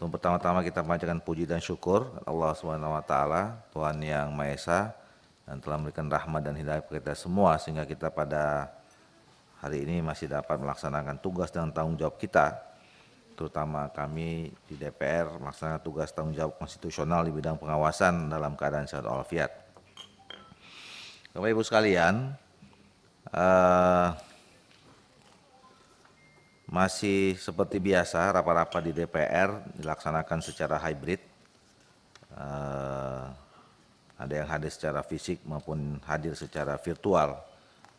Pertama-tama kita panjatkan puji dan syukur Allah SWT, Tuhan yang Maha Esa, dan telah memberikan rahmat dan hidayah kepada kita semua sehingga kita pada hari ini masih dapat melaksanakan tugas dan tanggung jawab kita, terutama kami di DPR melaksanakan tugas tanggung jawab konstitusional di bidang pengawasan dalam keadaan sehat walafiat. Bapak Ibu sekalian, masih seperti biasa rapat-rapat di DPR dilaksanakan secara hybrid. Ada yang hadir secara fisik maupun hadir secara virtual,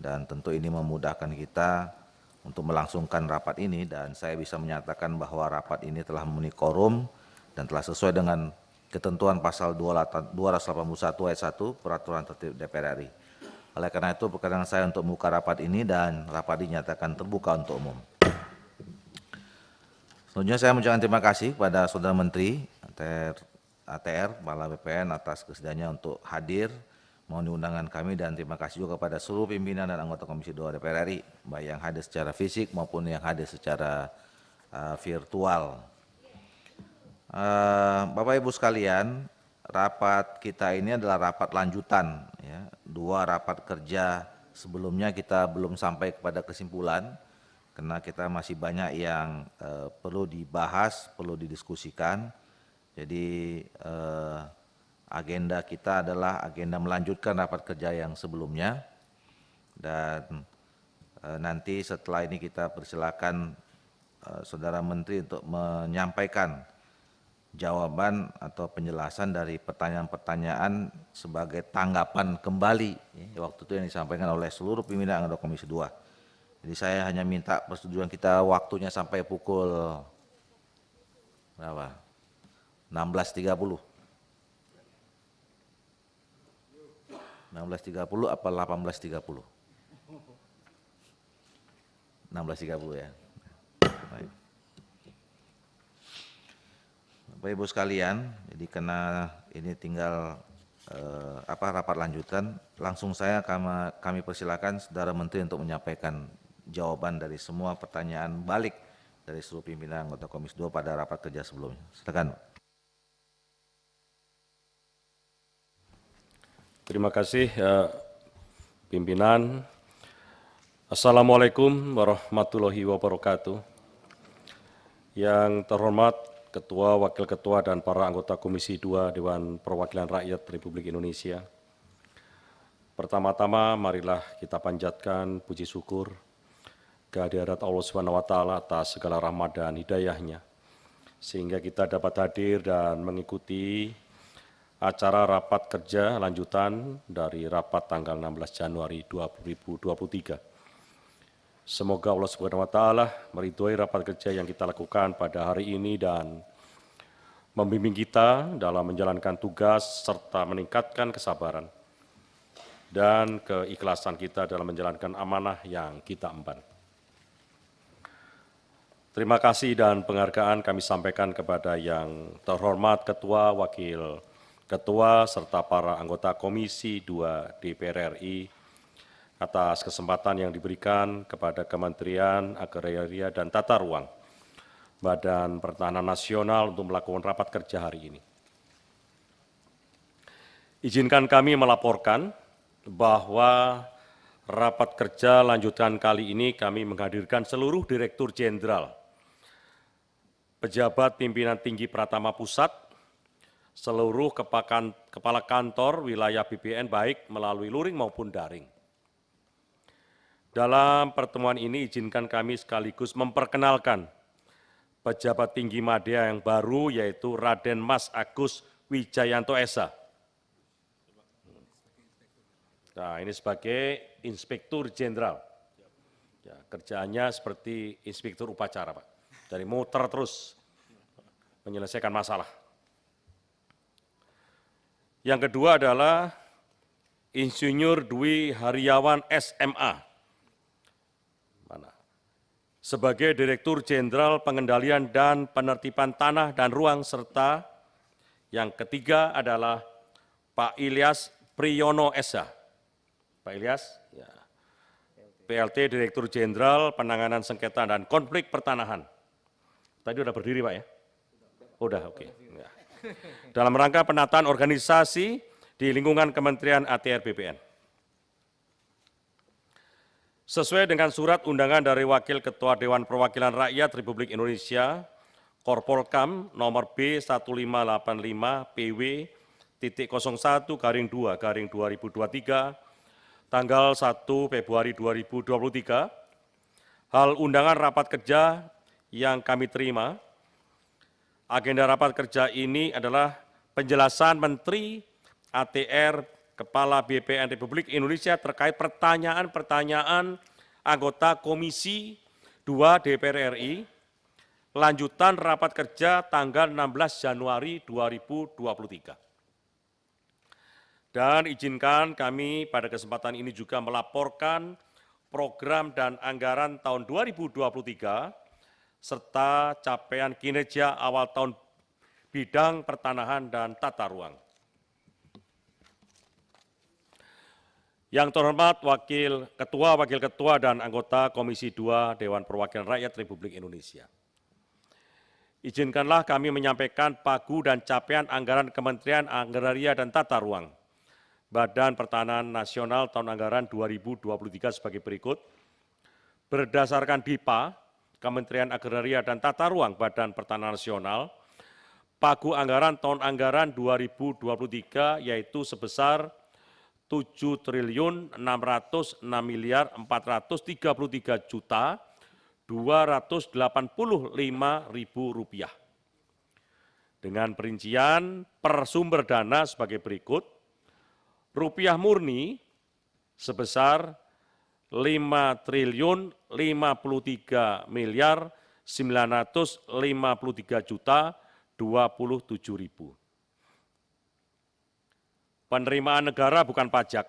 dan tentu ini memudahkan kita untuk melangsungkan rapat ini, dan saya bisa menyatakan bahwa rapat ini telah memenuhi quorum dan telah sesuai dengan ketentuan pasal 281 ayat 1 Peraturan Tertib DPR RI. Oleh karena itu perkenan saya untuk membuka rapat ini dan rapat dinyatakan terbuka untuk umum. Selanjutnya saya mengucapkan terima kasih kepada Saudara Menteri ATR, Kepala BPN atas kesediaannya untuk hadir memenuhi undangan kami, dan terima kasih juga kepada seluruh pimpinan dan anggota Komisi 2 DPR RI, baik yang hadir secara fisik maupun yang hadir secara virtual. Bapak Ibu sekalian, rapat kita ini adalah rapat lanjutan, ya. Dua rapat kerja sebelumnya kita belum sampai kepada kesimpulan, karena kita masih banyak yang perlu dibahas, perlu didiskusikan. Jadi agenda kita adalah agenda melanjutkan rapat kerja yang sebelumnya, dan nanti setelah ini kita persilakan Saudara Menteri untuk menyampaikan jawaban atau penjelasan dari pertanyaan-pertanyaan sebagai tanggapan kembali, ya, waktu itu yang disampaikan oleh seluruh pimpinan anggota Komisi 2. Jadi saya hanya minta persetujuan kita waktunya sampai pukul berapa? 16.30. 16.30 apa 18.30? 16.30 ya. Baik. Bapak Ibu sekalian, jadi karena ini tinggal rapat lanjutan, langsung kami persilakan Saudara Menteri untuk menyampaikan jawaban dari semua pertanyaan balik dari seluruh pimpinan anggota Komisi 2 pada rapat kerja sebelumnya. Silakan. Terima kasih pimpinan. Assalamualaikum warahmatullahi wabarakatuh. Yang terhormat Ketua, Wakil Ketua, dan para anggota Komisi 2 Dewan Perwakilan Rakyat Republik Indonesia. Pertama-tama marilah kita panjatkan puji syukur kehadirat Allah SWT atas segala rahmat dan hidayah-Nya, sehingga kita dapat hadir dan mengikuti acara rapat kerja lanjutan dari rapat tanggal 16 Januari 2023. Semoga Allah SWT meridhoi rapat kerja yang kita lakukan pada hari ini dan membimbing kita dalam menjalankan tugas serta meningkatkan kesabaran dan keikhlasan kita dalam menjalankan amanah yang kita emban. Terima kasih dan penghargaan kami sampaikan kepada yang terhormat Ketua, Wakil Ketua, serta para anggota Komisi 2 DPR RI atas kesempatan yang diberikan kepada Kementerian Agraria dan Tata Ruang, Badan Pertahanan Nasional untuk melakukan rapat kerja hari ini. Izinkan kami melaporkan bahwa rapat kerja lanjutan kali ini kami menghadirkan seluruh Direktur Jenderal, pejabat pimpinan tinggi Pratama Pusat, seluruh kepala kantor wilayah BPN baik melalui luring maupun daring. Dalam pertemuan ini izinkan kami sekaligus memperkenalkan pejabat tinggi Madya yang baru, yaitu Raden Mas Agus Wijayanto Esa. Nah, ini sebagai Inspektur Jenderal. Ya, kerjaannya seperti inspektur upacara, Pak. Dari muter terus menyelesaikan masalah. Yang kedua adalah Insinyur Dwi Haryawan SMA. Sebagai Direktur Jenderal Pengendalian dan Penertiban Tanah dan Ruang, serta yang ketiga adalah Pak Ilyas Priyono Esa. Pak Ilyas, ya. PLT Direktur Jenderal Penanganan Sengketa dan Konflik Pertanahan. Tadi sudah berdiri, Pak, ya? Udah, oke. Ya. Dalam rangka penataan organisasi di lingkungan Kementerian ATR BPN. Sesuai dengan surat undangan dari Wakil Ketua Dewan Perwakilan Rakyat Republik Indonesia, Korpolkam nomor B1585 PW.01/2/2023, tanggal 1 Februari 2023, hal undangan rapat kerja yang kami terima. Agenda rapat kerja ini adalah penjelasan Menteri ATR Kepala BPN Republik Indonesia terkait pertanyaan-pertanyaan anggota Komisi 2 DPR RI, lanjutan rapat kerja tanggal 16 Januari 2023. Dan izinkan kami pada kesempatan ini juga melaporkan program dan anggaran tahun 2023 serta capaian kinerja awal tahun bidang pertanahan dan tata ruang. Yang terhormat Wakil Ketua, dan anggota Komisi 2 Dewan Perwakilan Rakyat Republik Indonesia. Izinkanlah kami menyampaikan pagu dan capaian anggaran Kementerian Agraria dan Tata Ruang, Badan Pertanahan Nasional tahun anggaran 2023 sebagai berikut. Berdasarkan BIPA, Kementerian Agraria dan Tata Ruang Badan Pertanahan Nasional, pagu anggaran tahun anggaran 2023 yaitu sebesar 7.643.285.000 rupiah. Dengan perincian per sumber dana sebagai berikut, rupiah murni sebesar 5.953.027.000. Penerimaan negara bukan pajak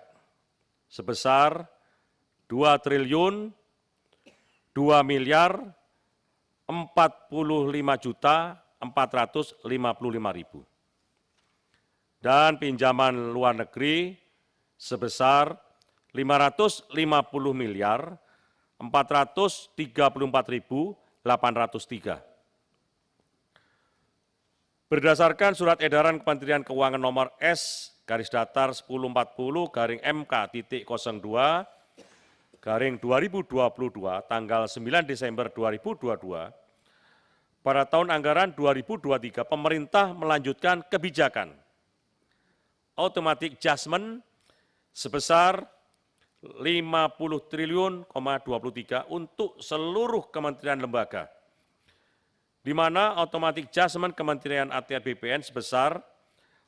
sebesar 2.045.455.000. Dan pinjaman luar negeri sebesar 550.434.803. Berdasarkan surat edaran Kementerian Keuangan nomor S-1040-M-K.02/2022 tanggal 9 Desember 2022, pada tahun anggaran 2023 pemerintah melanjutkan kebijakan automatic adjustment sebesar 50 triliun, 23 untuk seluruh kementerian lembaga, di mana automatic adjustment Kementerian ATR BPN sebesar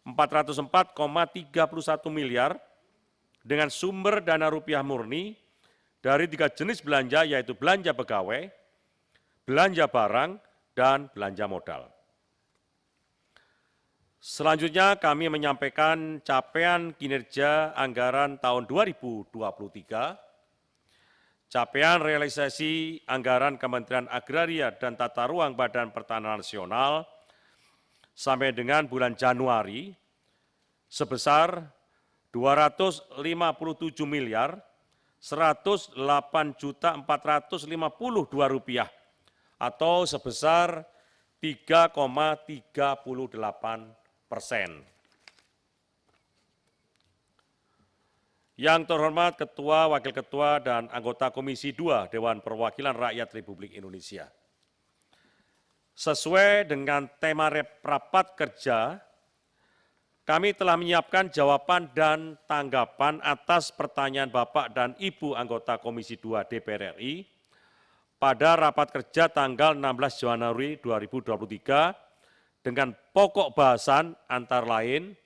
404,31 miliar dengan sumber dana rupiah murni dari 3 jenis belanja, yaitu belanja pegawai, belanja barang, dan belanja modal. Selanjutnya kami menyampaikan capaian kinerja anggaran tahun 2023, capaian realisasi anggaran Kementerian Agraria dan Tata Ruang Badan Pertanahan Nasional sampai dengan bulan Januari sebesar 257 miliar 108.452 rupiah atau sebesar 3,38%. Yang terhormat Ketua, Wakil Ketua, dan anggota Komisi 2 Dewan Perwakilan Rakyat Republik Indonesia. Sesuai dengan tema rapat kerja, kami telah menyiapkan jawaban dan tanggapan atas pertanyaan Bapak dan Ibu anggota Komisi 2 DPR RI pada rapat kerja tanggal 16 Januari 2023 dengan pokok bahasan antara lain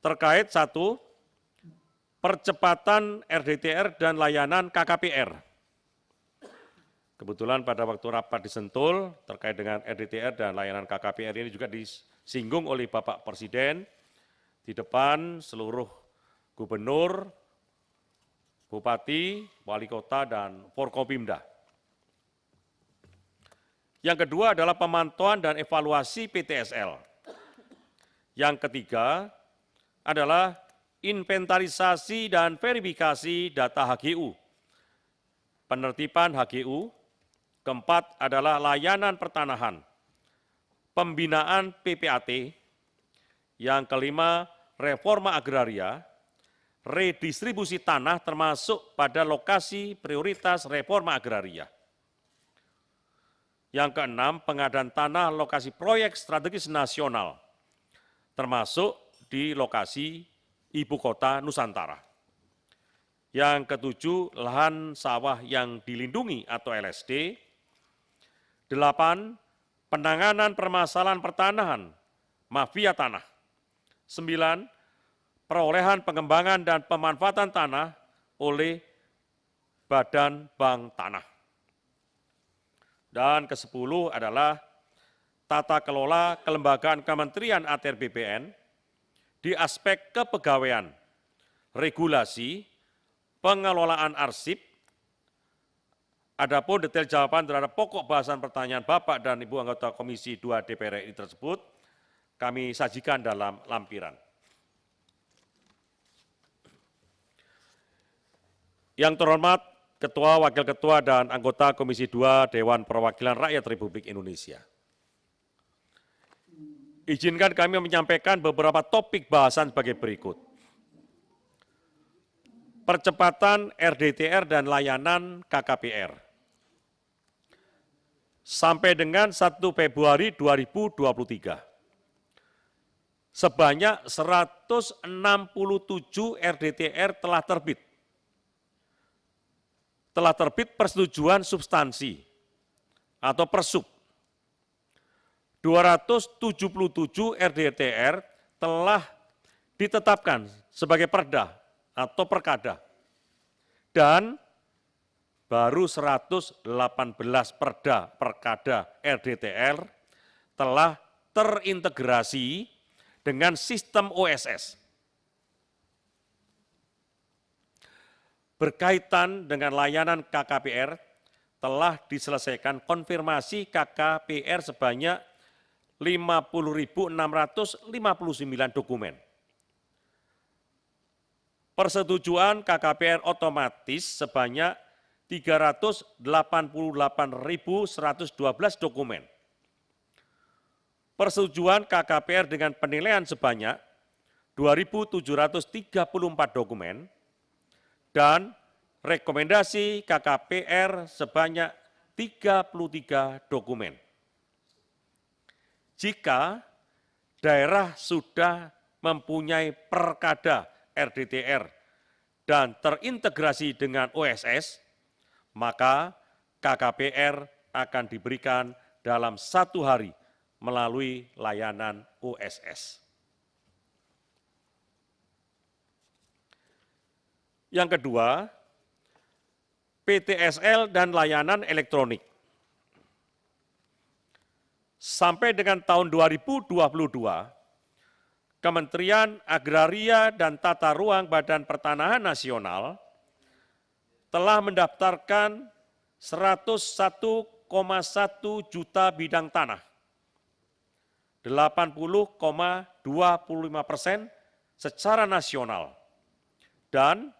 terkait 1. Percepatan RDTR dan layanan KKPR. Kebetulan pada waktu rapat di Sentul terkait dengan RDTR dan layanan KKPR ini juga disinggung oleh Bapak Presiden di depan seluruh gubernur, bupati, wali kota, dan Forkopimda. Yang kedua adalah pemantauan dan evaluasi PTSL. Yang ketiga adalah inventarisasi dan verifikasi data HGU, penertiban HGU. Keempat adalah layanan pertanahan, pembinaan PPAT. Yang kelima, reforma agraria, redistribusi tanah termasuk pada lokasi prioritas reforma agraria. Yang keenam, pengadaan tanah lokasi proyek strategis nasional, termasuk di lokasi Ibu Kota Nusantara. Yang ketujuh, lahan sawah yang dilindungi atau LSD. 8, penanganan permasalahan pertanahan, mafia tanah. 9, perolehan pengembangan dan pemanfaatan tanah oleh Badan Bank Tanah. Dan ke-10 adalah tata kelola kelembagaan Kementerian ATR BPN di aspek kepegawaian, regulasi, pengelolaan arsip. Adapun detail jawaban terhadap pokok bahasan pertanyaan Bapak dan Ibu anggota Komisi 2 DPR RI tersebut kami sajikan dalam lampiran. Yang terhormat Ketua, Wakil Ketua, dan anggota Komisi 2 Dewan Perwakilan Rakyat Republik Indonesia. Izinkan kami menyampaikan beberapa topik bahasan sebagai berikut. Percepatan RDTR dan layanan KKPR. Sampai dengan 1 Februari 2023, sebanyak 167 RDTR telah terbit. Telah terbit persetujuan substansi atau persub. 277 RDTR telah ditetapkan sebagai perda atau perkada. Dan baru 118 perda perkada RDTR telah terintegrasi dengan sistem OSS. Berkaitan dengan layanan KKPR, telah diselesaikan konfirmasi KKPR sebanyak 50.659 dokumen. Persetujuan KKPR otomatis sebanyak 388.112 dokumen. Persetujuan KKPR dengan penilaian sebanyak 2.734 dokumen, dan rekomendasi KKPR sebanyak 33 dokumen. Jika daerah sudah mempunyai perkada RDTR dan terintegrasi dengan OSS, maka KKPR akan diberikan dalam 1 hari melalui layanan OSS. Yang kedua, PTSL dan layanan elektronik. Sampai dengan tahun 2022, Kementerian Agraria dan Tata Ruang Badan Pertanahan Nasional telah mendaftarkan 101,1 juta bidang tanah, 80,25% secara nasional, dan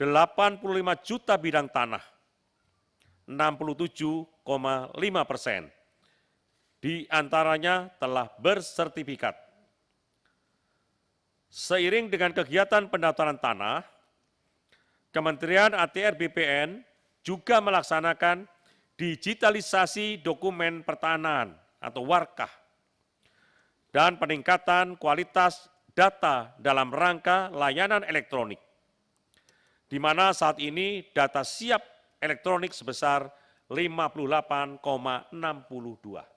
85 juta bidang tanah, 67,5%. Di antaranya telah bersertifikat. Seiring dengan kegiatan pendaftaran tanah, Kementerian ATR BPN juga melaksanakan digitalisasi dokumen pertanahan atau warkah dan peningkatan kualitas data dalam rangka layanan elektronik, di mana saat ini data siap elektronik sebesar 58,62.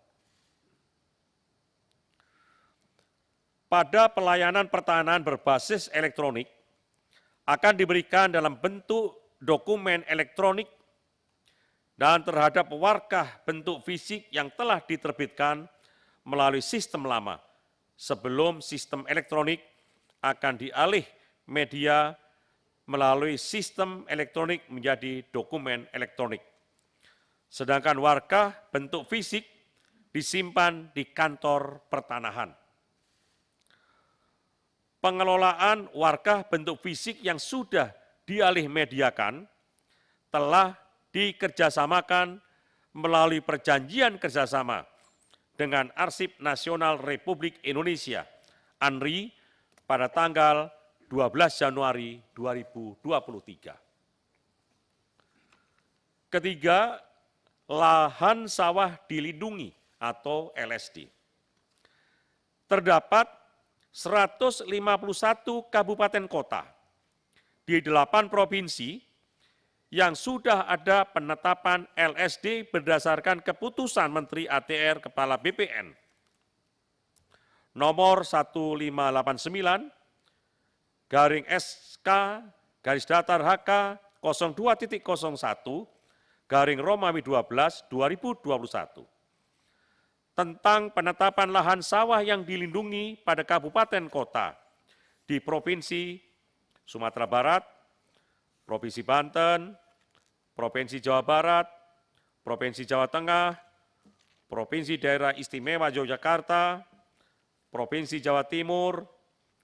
Pada pelayanan pertanahan berbasis elektronik akan diberikan dalam bentuk dokumen elektronik dan terhadap warkah bentuk fisik yang telah diterbitkan melalui sistem lama sebelum sistem elektronik akan dialih media melalui sistem elektronik menjadi dokumen elektronik. Sedangkan warkah bentuk fisik disimpan di kantor pertanahan. Pengelolaan warkah bentuk fisik yang sudah dialih mediakan telah dikerjasamakan melalui perjanjian kerjasama dengan Arsip Nasional Republik Indonesia, ANRI, pada tanggal 12 Januari 2023. Ketiga, lahan sawah dilindungi atau LSD. Terdapat 151 kabupaten kota di 8 provinsi yang sudah ada penetapan LSD berdasarkan keputusan Menteri ATR Kepala BPN nomor 1589 garing SK garis datar HK 02.01 garing Romawi 12 2021 tentang penetapan lahan sawah yang dilindungi pada kabupaten kota di Provinsi Sumatera Barat, Provinsi Banten, Provinsi Jawa Barat, Provinsi Jawa Tengah, Provinsi Daerah Istimewa Yogyakarta, Provinsi Jawa Timur,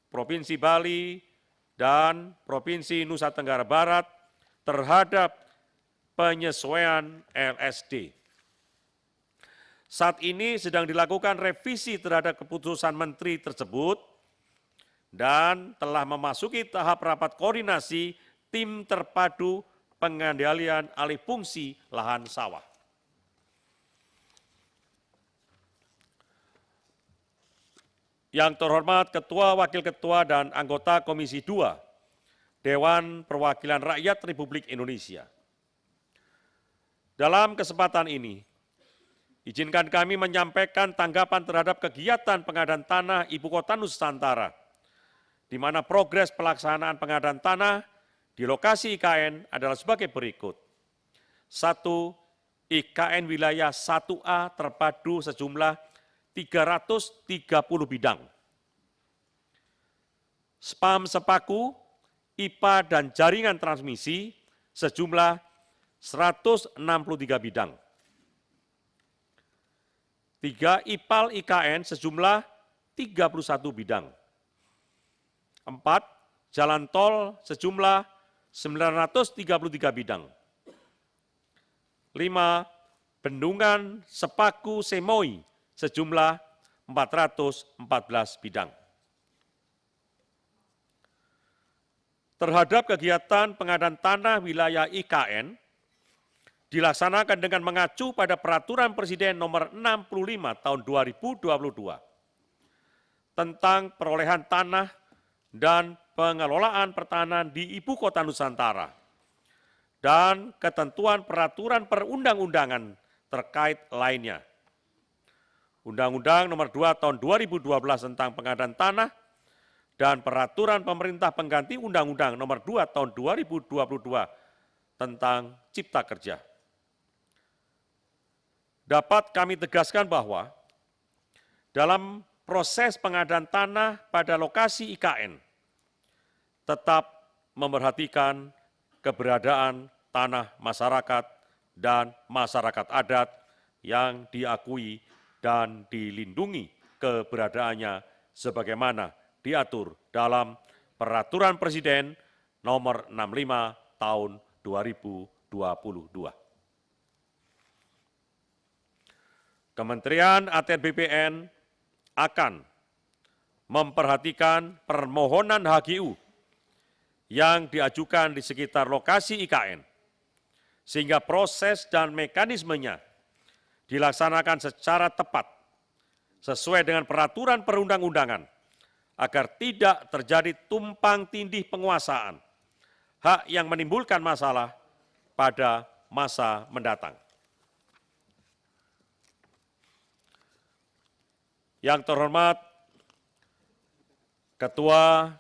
Provinsi Bali, dan Provinsi Nusa Tenggara Barat terhadap penyesuaian LSD. Saat ini sedang dilakukan revisi terhadap keputusan menteri tersebut dan telah memasuki tahap rapat koordinasi tim terpadu pengendalian alih fungsi lahan sawah. Yang terhormat Ketua, Wakil Ketua, dan anggota Komisi 2 Dewan Perwakilan Rakyat Republik Indonesia. Dalam kesempatan ini, izinkan kami menyampaikan tanggapan terhadap kegiatan pengadaan tanah Ibu Kota Nusantara, di mana progres pelaksanaan pengadaan tanah di lokasi IKN adalah sebagai berikut. 1. IKN wilayah 1A terpadu sejumlah 330 bidang. Spam sepaku, IPA dan jaringan transmisi sejumlah 163 bidang. 3. IPAL IKN sejumlah 31 bidang. 4. Jalan tol sejumlah 933 bidang. 5. Bendungan sepaku Semoi sejumlah 414 bidang. Terhadap kegiatan pengadaan tanah wilayah IKN, dilaksanakan dengan mengacu pada Peraturan Presiden Nomor 65 Tahun 2022 tentang perolehan tanah dan pengelolaan pertanahan di Ibu Kota Nusantara dan ketentuan peraturan perundang-undangan terkait lainnya. Undang-Undang Nomor 2 Tahun 2012 tentang pengadaan tanah dan peraturan pemerintah pengganti Undang-Undang Nomor 2 Tahun 2022 tentang Cipta Kerja. Dapat kami tegaskan bahwa dalam proses pengadaan tanah pada lokasi IKN tetap memerhatikan keberadaan tanah masyarakat dan masyarakat adat yang diakui dan dilindungi keberadaannya sebagaimana diatur dalam Peraturan Presiden Nomor 65 Tahun 2022. Kementerian ATR BPN akan memperhatikan permohonan HGU yang diajukan di sekitar lokasi IKN, sehingga proses dan mekanismenya dilaksanakan secara tepat, sesuai dengan peraturan perundang-undangan, agar tidak terjadi tumpang tindih penguasaan, hak yang menimbulkan masalah pada masa mendatang. Yang terhormat Ketua,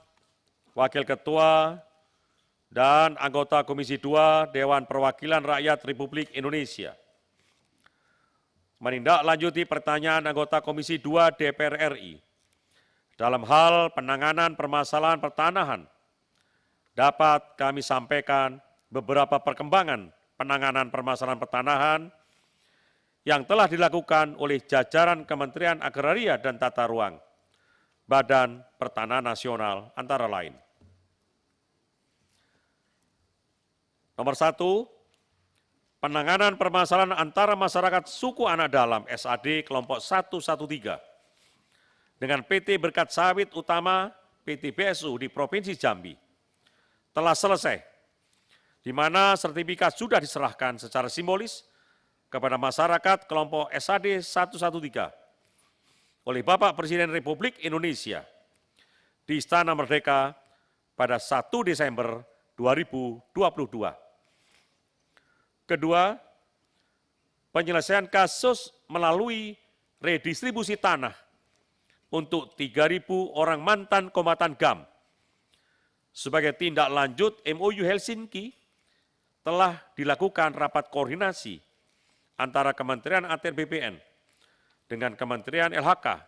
Wakil Ketua, dan anggota Komisi 2 Dewan Perwakilan Rakyat Republik Indonesia. Menindaklanjuti pertanyaan anggota Komisi 2 DPR RI dalam hal penanganan permasalahan pertanahan, dapat kami sampaikan beberapa perkembangan penanganan permasalahan pertanahan yang telah dilakukan oleh jajaran Kementerian Agraria dan Tata Ruang, Badan Pertanahan Nasional antara lain. Nomor 1, penanganan permasalahan antara masyarakat suku anak dalam SAD kelompok 113 dengan PT Berkat Sawit Utama PT BSU di Provinsi Jambi telah selesai, di mana sertifikat sudah diserahkan secara simbolis kepada masyarakat kelompok SAD 113 oleh Bapak Presiden Republik Indonesia di Istana Merdeka pada 1 Desember 2022. Kedua, penyelesaian kasus melalui redistribusi tanah untuk 3.000 orang mantan kombatan GAM. Sebagai tindak lanjut MOU Helsinki, telah dilakukan rapat koordinasi antara Kementerian ATR BPN dengan Kementerian LHK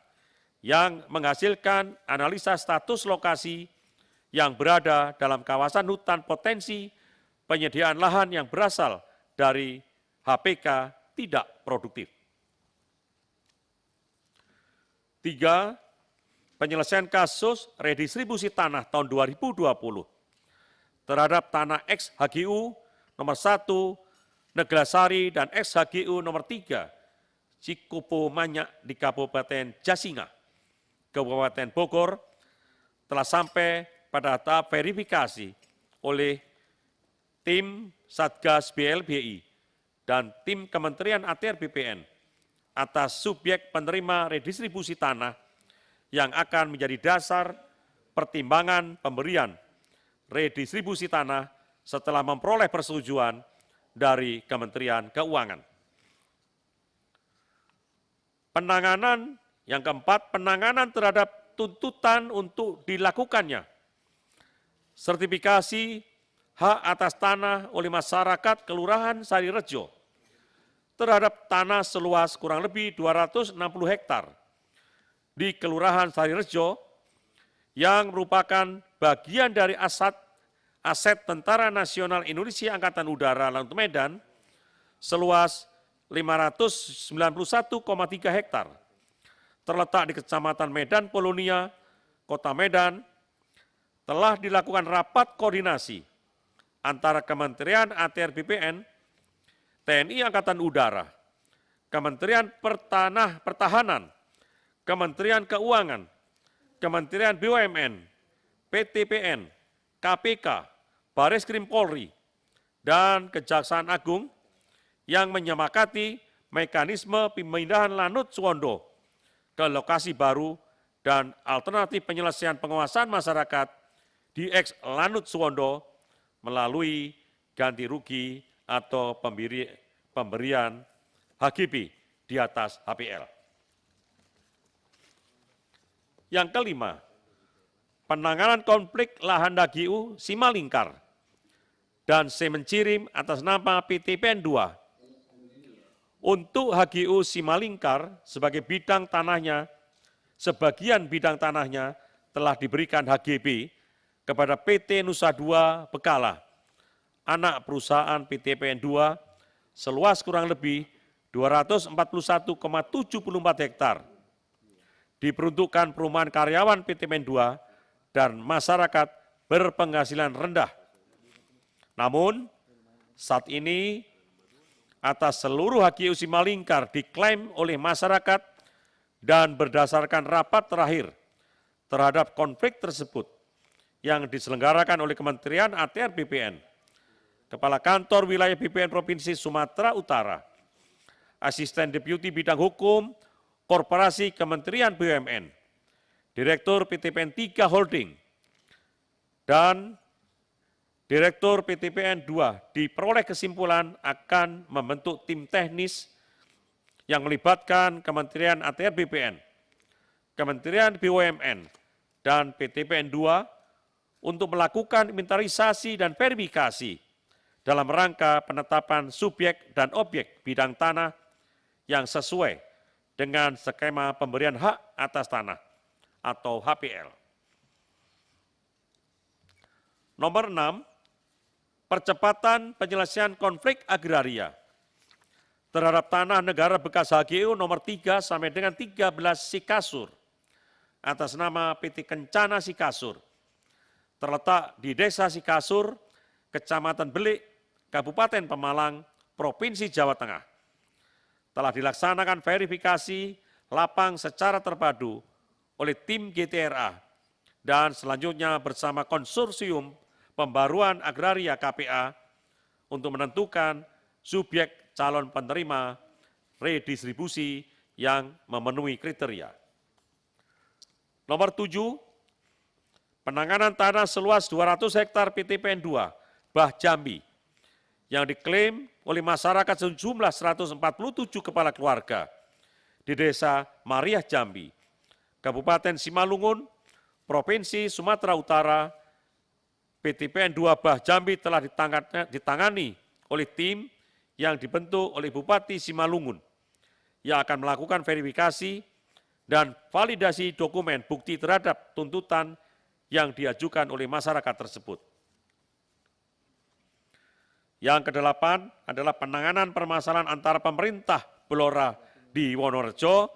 yang menghasilkan analisa status lokasi yang berada dalam kawasan hutan potensi penyediaan lahan yang berasal dari HPK tidak produktif. 3. Penyelesaian kasus redistribusi tanah tahun 2020 terhadap tanah ex-HGU nomor 1 Neglasari dan ex-HGU nomor 3 Cikupo Manyak di Kabupaten Jasinga, Kabupaten Bogor telah sampai pada tahap verifikasi oleh tim Satgas BLBI dan tim Kementerian ATR BPN atas subjek penerima redistribusi tanah yang akan menjadi dasar pertimbangan pemberian redistribusi tanah setelah memperoleh persetujuan dari Kementerian Keuangan. Penanganan yang keempat, penanganan terhadap tuntutan untuk dilakukannya sertifikasi hak atas tanah oleh masyarakat Kelurahan Sarirejo terhadap tanah seluas kurang lebih 260 hektar di Kelurahan Sarirejo yang merupakan bagian dari aset Tentara Nasional Indonesia Angkatan Udara Lanut Medan seluas 591,3 hektar terletak di Kecamatan Medan Polonia, Kota Medan. Telah dilakukan rapat koordinasi antara Kementerian ATR BPN, TNI Angkatan Udara, Kementerian Pertahanan, Kementerian Keuangan, Kementerian BUMN, PTPN, KPK, Bareskrim Polri, dan Kejaksaan Agung yang menyepakati mekanisme pemindahan Lanut Suwondo ke lokasi baru dan alternatif penyelesaian penguasaan masyarakat di ex Lanut Suwondo melalui ganti rugi atau pemberian HGB di atas HPL. Yang kelima, penanganan konflik lahan HGU Simalingkar dan Semencirim atas nama PTPN 2. Untuk HGU Simalingkar sebagai bidang tanahnya, sebagian bidang tanahnya telah diberikan HGB kepada PT Nusa Dua Bekala, anak perusahaan PTPN 2 seluas kurang lebih 241,74 hektar, diperuntukkan perumahan karyawan PTPN 2 dan masyarakat berpenghasilan rendah. Namun, saat ini atas seluruh HGU Simalingkar diklaim oleh masyarakat dan berdasarkan rapat terakhir terhadap konflik tersebut yang diselenggarakan oleh Kementerian ATR BPN, Kepala Kantor Wilayah BPN Provinsi Sumatera Utara, Asisten Deputi Bidang Hukum, Korporasi Kementerian BUMN, Direktur PTPN 3 Holding, dan Direktur PTPN 2 diperoleh kesimpulan akan membentuk tim teknis yang melibatkan Kementerian ATR BPN, Kementerian BUMN, dan PTPN 2 untuk melakukan inventarisasi dan verifikasi dalam rangka penetapan subjek dan objek bidang tanah yang sesuai dengan skema pemberian hak atas tanah atau HPL. Nomor 6, percepatan penyelesaian konflik agraria terhadap tanah negara bekas HGU nomor 3 sampai dengan 13 Sikasur atas nama PT Kencana Sikasur, terletak di Desa Sikasur, Kecamatan Belik, Kabupaten Pemalang, Provinsi Jawa Tengah. Telah dilaksanakan verifikasi lapang secara terpadu oleh tim GTRA dan selanjutnya bersama konsorsium pembaruan agraria KPA untuk menentukan subjek calon penerima redistribusi yang memenuhi kriteria. Nomor 7, penanganan tanah seluas 200 hektar PTPN 2 Bah Jambi yang diklaim oleh masyarakat sejumlah 147 kepala keluarga di Desa Mariah Jambi, Kabupaten Simalungun, Provinsi Sumatera Utara. PTPN 2 Bah Jambi telah ditangani oleh tim yang dibentuk oleh Bupati Simalungun yang akan melakukan verifikasi dan validasi dokumen bukti terhadap tuntutan yang diajukan oleh masyarakat tersebut. Yang kedelapan adalah penanganan permasalahan antara pemerintah Blora di Wonorejo,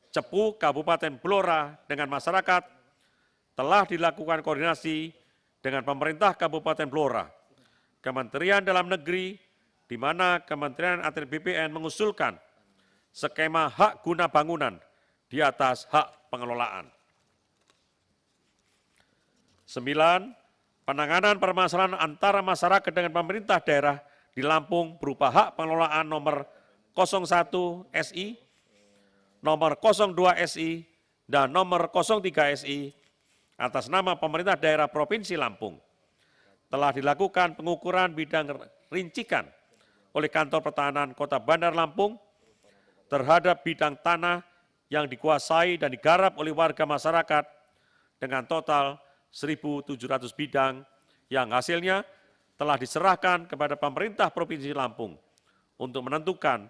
Cepu, Kabupaten Blora dengan masyarakat. Telah dilakukan koordinasi dengan pemerintah Kabupaten Blora, Kementerian Dalam Negeri, di mana Kementerian Atr BPN mengusulkan skema hak guna bangunan di atas hak pengelolaan. 9. Penanganan permasalahan antara masyarakat dengan pemerintah daerah di Lampung berupa hak pengelolaan nomor 01 SI, nomor 02 SI, dan nomor 03 SI atas nama pemerintah daerah Provinsi Lampung. Telah dilakukan pengukuran bidang rincikan oleh Kantor Pertahanan Kota Bandar Lampung terhadap bidang tanah yang dikuasai dan digarap oleh warga masyarakat dengan total 1.700 bidang yang hasilnya telah diserahkan kepada pemerintah Provinsi Lampung untuk menentukan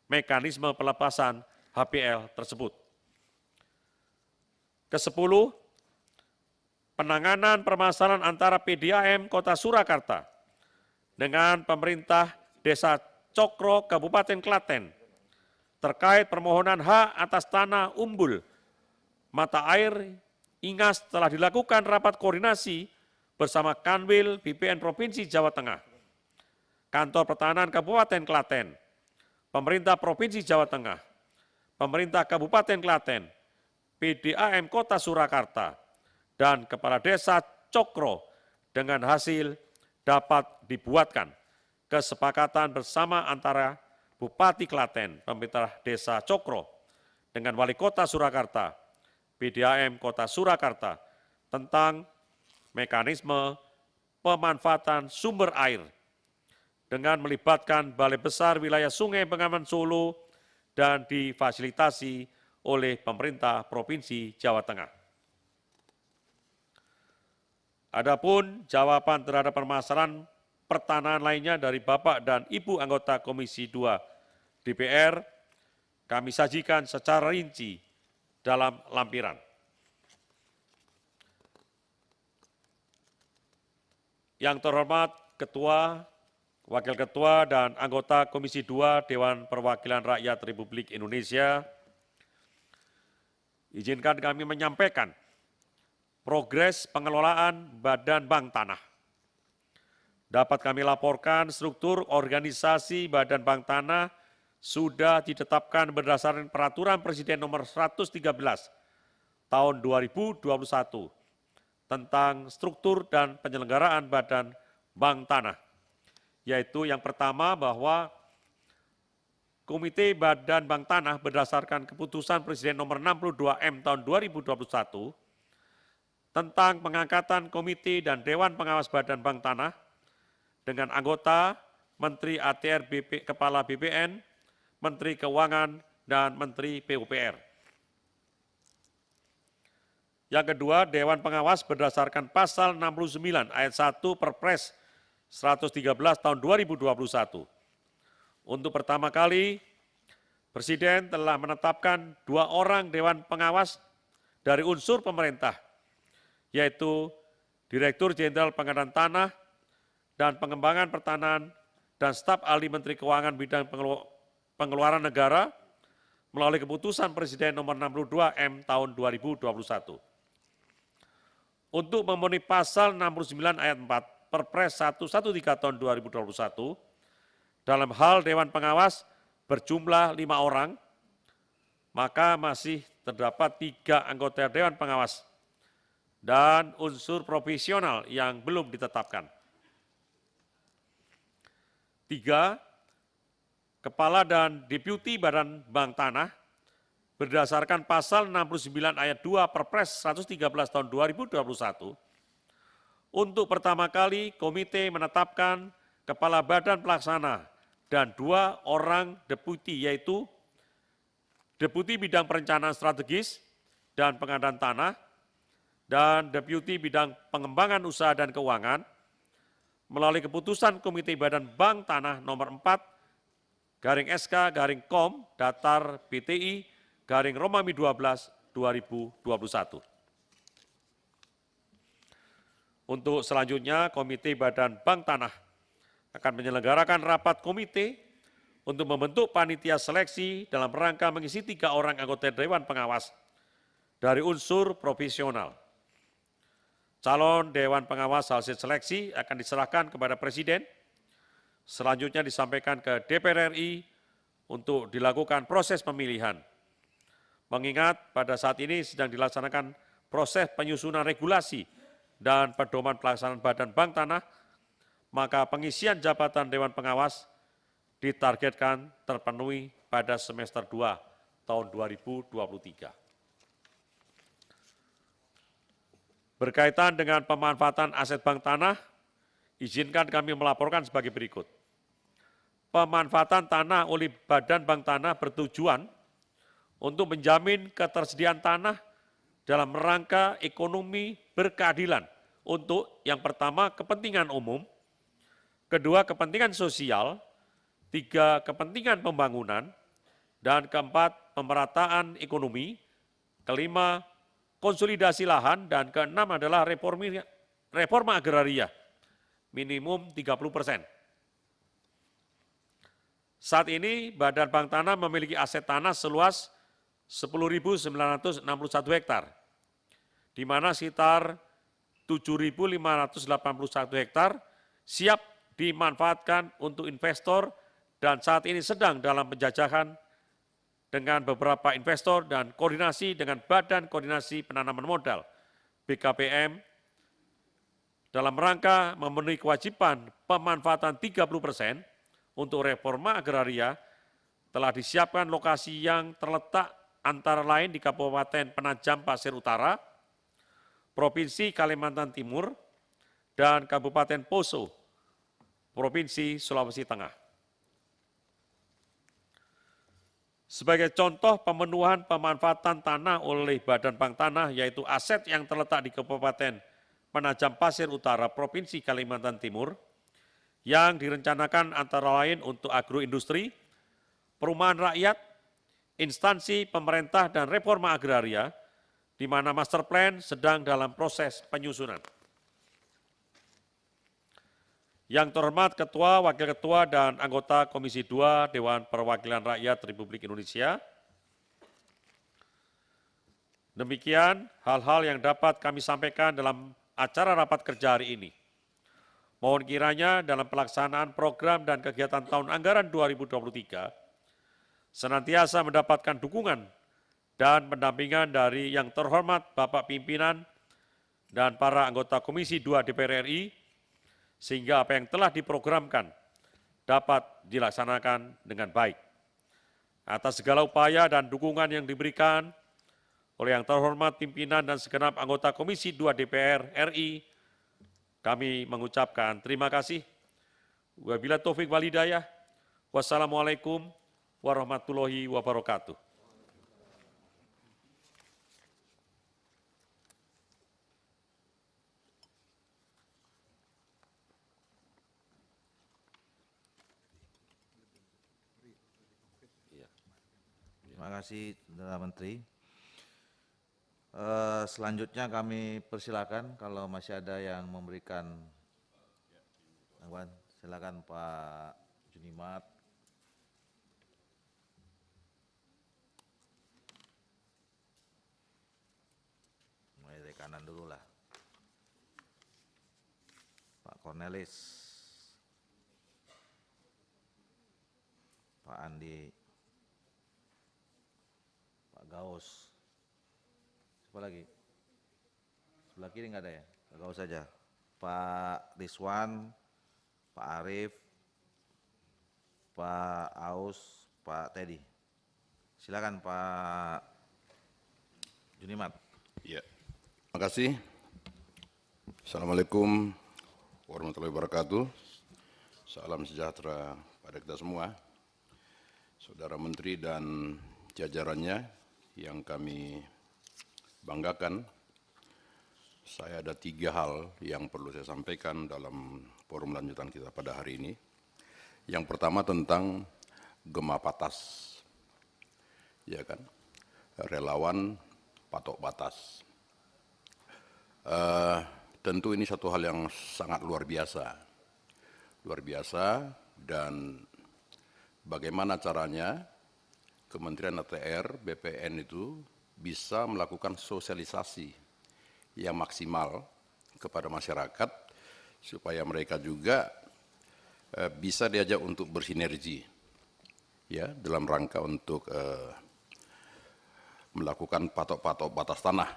mekanisme pelepasan HPL tersebut. Ke-10, penanganan permasalahan antara PDAM Kota Surakarta dengan pemerintah Desa Cokro, Kabupaten Klaten terkait permohonan hak atas tanah umbul mata air Ingas. Telah dilakukan rapat koordinasi bersama Kanwil BPN Provinsi Jawa Tengah, Kantor Pertahanan Kabupaten Klaten, Pemerintah Provinsi Jawa Tengah, Pemerintah Kabupaten Klaten, PDAM Kota Surakarta, dan Kepala Desa Cokro dengan hasil dapat dibuatkan kesepakatan bersama antara Bupati Klaten, Pemerintah Desa Cokro, dengan Wali Kota Surakarta, PDAM Kota Surakarta, tentang mekanisme pemanfaatan sumber air dengan melibatkan Balai Besar Wilayah Sungai Bengawan Solo dan difasilitasi oleh pemerintah Provinsi Jawa Tengah. Adapun jawaban terhadap permasalahan pertanahan lainnya dari Bapak dan Ibu anggota Komisi 2 DPR kami sajikan secara rinci dalam lampiran. Yang terhormat Ketua, Wakil Ketua, dan anggota Komisi 2 Dewan Perwakilan Rakyat Republik Indonesia, izinkan kami menyampaikan progres pengelolaan Badan Bank Tanah. Dapat kami laporkan struktur organisasi Badan Bank Tanah sudah ditetapkan berdasarkan Peraturan Presiden Nomor 113 Tahun 2021 tentang struktur dan penyelenggaraan Badan Bank Tanah, yaitu yang pertama bahwa Komite Badan Bank Tanah berdasarkan Keputusan Presiden Nomor 62 M Tahun 2021 tentang pengangkatan Komite dan Dewan Pengawas Badan Bank Tanah dengan anggota Menteri ATR Kepala BPN, Menteri Keuangan, dan Menteri PUPR. Yang kedua, Dewan Pengawas berdasarkan pasal 69 ayat 1 Perpres 113 tahun 2021. Untuk pertama kali, Presiden telah menetapkan 2 orang Dewan Pengawas dari unsur pemerintah, yaitu Direktur Jenderal Pengadaan Tanah dan Pengembangan Pertanahan dan staf ahli Menteri Keuangan bidang pengeluaran negara melalui Keputusan Presiden Nomor 62 M Tahun 2021. Untuk memenuhi pasal 69 ayat 4 Perpres 113 Tahun 2021, dalam hal Dewan Pengawas berjumlah 5 orang, maka masih terdapat 3 anggota Dewan Pengawas dan unsur profesional yang belum ditetapkan. 3, Kepala dan Deputi Badan Bank Tanah berdasarkan pasal 69 ayat 2 Perpres 113 tahun 2021, untuk pertama kali komite menetapkan Kepala Badan Pelaksana dan 2 orang deputi, yaitu Deputi Bidang Perencanaan Strategis dan Pengadaan Tanah, dan Deputi Bidang Pengembangan Usaha dan Keuangan, melalui keputusan Komite Badan Bank Tanah nomor 4/SK/KOM datar BTI/Romawi 12 2021. Untuk selanjutnya, Komite Badan Bank Tanah akan menyelenggarakan rapat komite untuk membentuk panitia seleksi dalam rangka mengisi 3 orang anggota Dewan Pengawas dari unsur profesional. Calon Dewan Pengawas hasil seleksi akan diserahkan kepada Presiden, selanjutnya disampaikan ke DPR RI untuk dilakukan proses pemilihan. Mengingat pada saat ini sedang dilaksanakan proses penyusunan regulasi dan pedoman pelaksanaan Badan Bank Tanah, maka pengisian jabatan Dewan Pengawas ditargetkan terpenuhi pada semester 2 tahun 2023. Berkaitan dengan pemanfaatan aset bank tanah, izinkan kami melaporkan sebagai berikut. Pemanfaatan tanah oleh Badan Bank Tanah bertujuan untuk menjamin ketersediaan tanah dalam rangka ekonomi berkeadilan untuk yang pertama kepentingan umum, kedua kepentingan sosial, 3 kepentingan pembangunan, dan keempat pemerataan ekonomi, kelima konsolidasi lahan, dan keenam adalah reforma agraria minimum 30%. Saat ini Badan Bank Tanah memiliki aset tanah seluas 10.961 hektar, di mana sekitar 7.581 hektar siap dimanfaatkan untuk investor dan saat ini sedang dalam penjajahan dengan beberapa investor dan koordinasi dengan Badan Koordinasi Penanaman Modal BKPM dalam rangka memenuhi kewajiban pemanfaatan 30% untuk reforma agraria. Telah disiapkan lokasi yang terletak antara lain di Kabupaten Penajam Pasir Utara, Provinsi Kalimantan Timur, dan Kabupaten Poso, Provinsi Sulawesi Tengah. Sebagai contoh pemenuhan pemanfaatan tanah oleh Badan Bank Tanah, yaitu aset yang terletak di Kabupaten Penajam Pasir Utara, Provinsi Kalimantan Timur, yang direncanakan antara lain untuk agroindustri, perumahan rakyat, instansi pemerintah, dan reforma agraria, di mana master plan sedang dalam proses penyusunan. Yang terhormat Ketua, Wakil Ketua, dan anggota Komisi 2 Dewan Perwakilan Rakyat Republik Indonesia. Demikian hal-hal yang dapat kami sampaikan dalam acara rapat kerja hari ini. Mohon kiranya dalam pelaksanaan program dan kegiatan tahun anggaran 2023, senantiasa mendapatkan dukungan dan pendampingan dari yang terhormat Bapak Pimpinan dan para anggota Komisi 2 DPR RI, sehingga apa yang telah diprogramkan dapat dilaksanakan dengan baik. Atas segala upaya dan dukungan yang diberikan oleh yang terhormat pimpinan dan segenap anggota Komisi 2 DPR RI, kami mengucapkan terima kasih. Wabillahi taufik wal hidayah. Wassalamualaikum warahmatullahi wabarakatuh. Terima kasih, Saudara Menteri. Selanjutnya kami persilakan kalau masih ada yang memberikan tanggapan. Silakan Pak Junimat. Mulai dari kanan dulu lah. Pak Cornelis. Pak Andi, Pak Gaus. Siapa lagi? Sebelah kiri nggak ada ya? Pak Gaus saja. Pak Rizwan, Pak Arif, Pak Aus, Pak Teddy. Silakan Pak Junimat. Ya, terima kasih. Assalamualaikum warahmatullahi wabarakatuh. Salam sejahtera pada kita semua. Saudara Menteri dan jajarannya yang kami banggakan, saya ada 3 hal yang perlu saya sampaikan dalam forum lanjutan kita pada hari ini. Yang pertama tentang Gema Patas, ya kan, relawan patok batas. Tentu ini satu hal yang sangat luar biasa dan bagaimana caranya Kementerian ATR, BPN itu bisa melakukan sosialisasi yang maksimal kepada masyarakat supaya mereka juga bisa diajak untuk bersinergi ya dalam rangka untuk melakukan patok-patok batas tanah.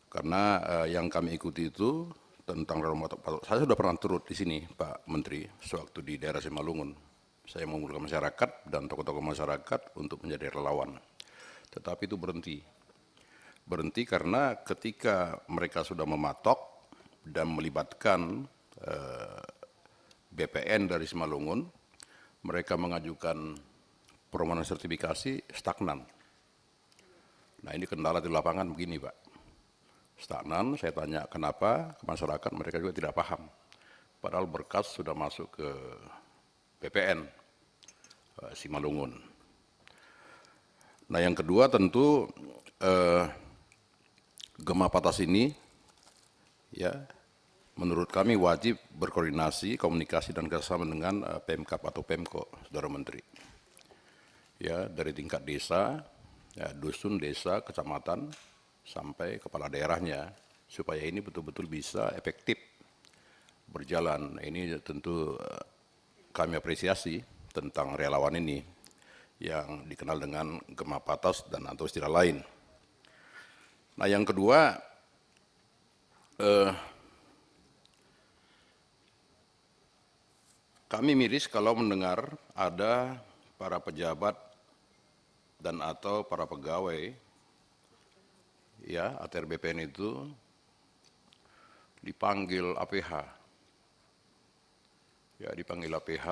Karena yang kami ikuti itu tentang relawan patok. Saya sudah pernah turut di sini, Pak Menteri, sewaktu di daerah Simalungun. Saya mengumpulkan masyarakat dan tokoh-tokoh masyarakat untuk menjadi relawan. Tetapi itu berhenti. Berhenti karena ketika mereka sudah mematok dan melibatkan BPN dari Simalungun, mereka mengajukan permohonan sertifikasi stagnan. Nah ini kendala di lapangan begini, Pak. Stagnan, saya tanya kenapa ke masyarakat, mereka juga tidak paham. Padahal berkas sudah masuk ke BPN Simalungun. Nah yang kedua tentu Gema Patas ini ya menurut kami wajib berkoordinasi, komunikasi dan kerjasama dengan Pemkab atau Pemko, Saudara Menteri. Ya dari tingkat desa, ya, dusun, desa, kecamatan, sampai kepala daerahnya supaya ini betul-betul bisa efektif berjalan. Ini tentu kami apresiasi tentang relawan ini yang dikenal dengan Gema Patas dan atau istilah lain. Nah yang kedua, kami miris kalau mendengar ada para pejabat dan atau para pegawai ya ATR BPN itu dipanggil APH. Ya dipanggil APH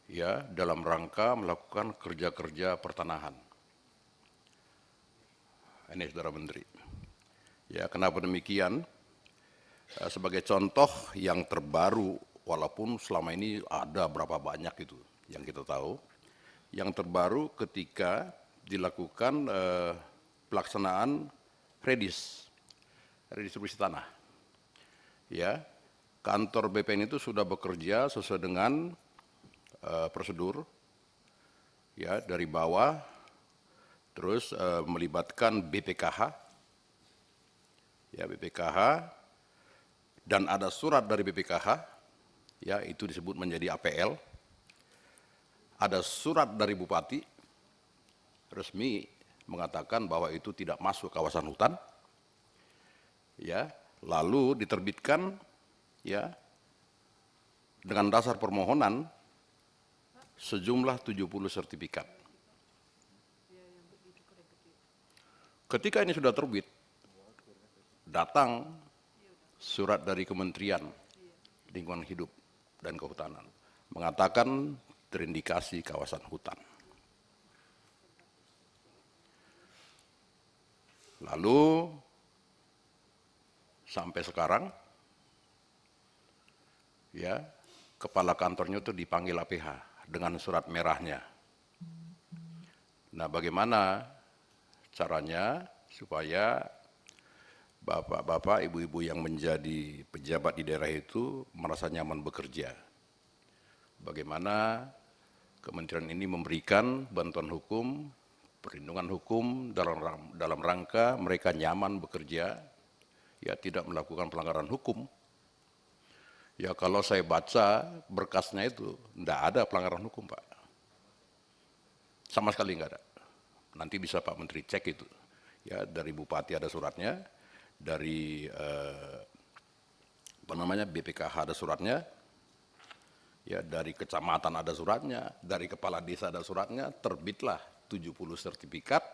ya dalam rangka melakukan kerja-kerja pertanahan. Ini Saudara Menteri. Ya kenapa demikian? Sebagai contoh yang terbaru, walaupun selama ini ada berapa banyak itu yang kita tahu, yang terbaru ketika dilakukan pelaksanaan redistribusi tanah. Ya, kantor BPN itu sudah bekerja sesuai dengan prosedur, ya dari bawah, terus melibatkan BPKH, ya BPKH, dan ada surat dari BPKH, ya itu disebut menjadi APL. Ada surat dari Bupati resmi mengatakan bahwa itu tidak masuk kawasan hutan, ya, lalu diterbitkan, ya, dengan dasar permohonan sejumlah 70 sertifikat. Ketika ini sudah terbit, datang surat dari Kementerian Lingkungan Hidup dan Kehutanan mengatakan terindikasi kawasan hutan. Lalu sampai sekarang ya kepala kantornya itu dipanggil APH dengan surat merahnya. Nah, bagaimana caranya supaya bapak-bapak, ibu-ibu yang menjadi pejabat di daerah itu merasa nyaman bekerja? Bagaimana kementerian ini memberikan bantuan hukum, perlindungan hukum dalam rangka mereka nyaman bekerja, ya tidak melakukan pelanggaran hukum, Ya kalau saya baca berkasnya itu, enggak ada pelanggaran hukum Pak. Sama sekali enggak ada. Nanti bisa Pak Menteri cek itu. Ya dari Bupati ada suratnya, dari BPKH ada suratnya, ya dari kecamatan ada suratnya, dari kepala desa ada suratnya, terbitlah 70 sertifikat.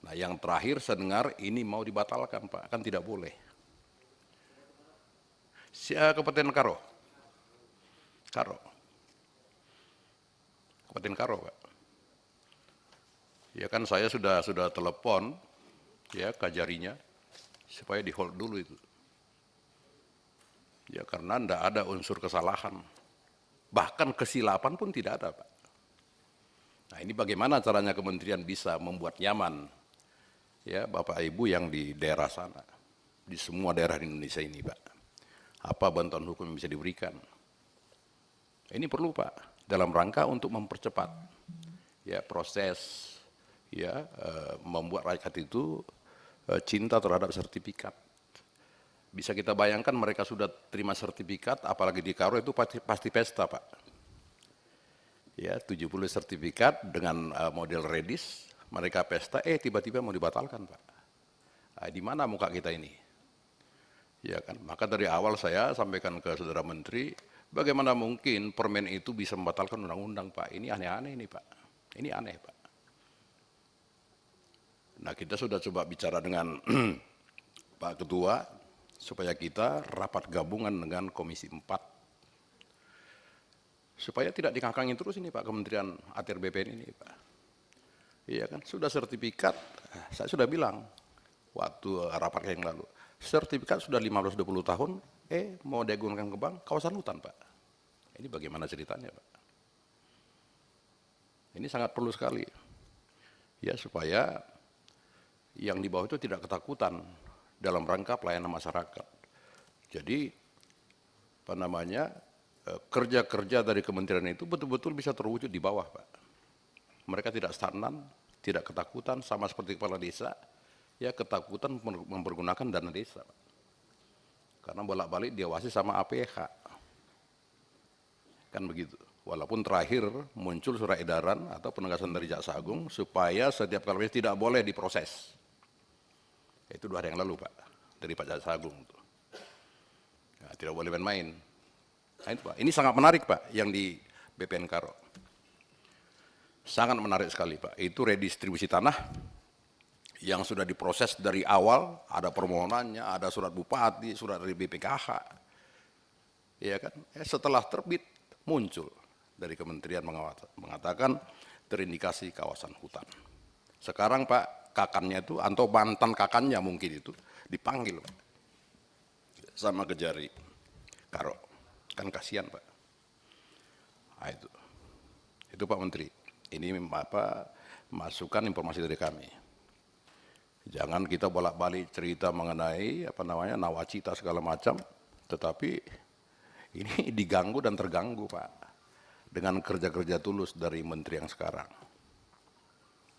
Nah yang terakhir saya dengar ini mau dibatalkan Pak, kan tidak boleh. Kabupaten Karo. Kabupaten Karo Pak. Ya kan saya sudah telepon ya Kajarinya supaya di hold dulu itu. Ya karena enggak ada unsur kesalahan. Bahkan kesilapan pun tidak ada Pak. Nah ini bagaimana caranya kementerian bisa membuat nyaman ya Bapak Ibu yang di daerah sana, di semua daerah di Indonesia ini Pak. Apa bantuan hukum yang bisa diberikan? Ini perlu Pak, dalam rangka untuk mempercepat ya proses ya membuat rakyat itu cinta terhadap sertifikat. Bisa kita bayangkan mereka sudah terima sertifikat, apalagi di Karo itu pasti pesta Pak. Ya 70 sertifikat dengan model redis, mereka pesta, tiba-tiba mau dibatalkan Pak. Di mana muka kita ini? Ya kan, maka dari awal saya sampaikan ke saudara Menteri, bagaimana mungkin permen itu bisa membatalkan undang-undang Pak? Ini aneh-aneh ini Pak, ini aneh Pak. Nah kita sudah coba bicara dengan Pak Ketua, supaya kita rapat gabungan dengan Komisi 4. Supaya tidak dikangkangi terus ini Pak, Kementerian ATR BPN ini Pak. Iya kan, sudah sertifikat, saya sudah bilang, waktu rapat yang lalu, sertifikat sudah 15-20 tahun, mau digunakan ke bank, kawasan hutan Pak. Ini bagaimana ceritanya Pak? Ini sangat perlu sekali. Ya supaya yang di bawah itu tidak ketakutan dalam rangka pelayanan masyarakat. Jadi, kerja-kerja dari kementerian itu betul-betul bisa terwujud di bawah Pak. Mereka tidak stagnan, tidak ketakutan, sama seperti kepala desa, ya ketakutan mempergunakan dana desa. Karena bolak-balik diawasi sama APH. Kan begitu. Walaupun terakhir muncul surat edaran atau penegasan dari Jaksa Agung supaya setiap kali tidak boleh diproses. Itu 2 hari yang lalu Pak, dari Pak Jaksa Agung. Nah, tidak boleh main-main. Nah, itu Pak. Ini sangat menarik Pak yang di BPN Karo. Sangat menarik sekali Pak. Itu redistribusi tanah yang sudah diproses dari awal, ada permohonannya, ada surat bupati, surat dari BPKH. Ya kan? Setelah terbit muncul dari kementerian mengatakan terindikasi kawasan hutan. Sekarang Pak, kakannya itu atau mantan kakannya mungkin itu dipanggil Pak, sama Kejari Karo. Kan kasihan Pak. Nah, itu Pak Menteri. Ini masukan informasi dari kami. Jangan kita bolak-balik cerita mengenai nawacita segala macam, tetapi ini diganggu dan terganggu Pak dengan kerja-kerja tulus dari menteri yang sekarang.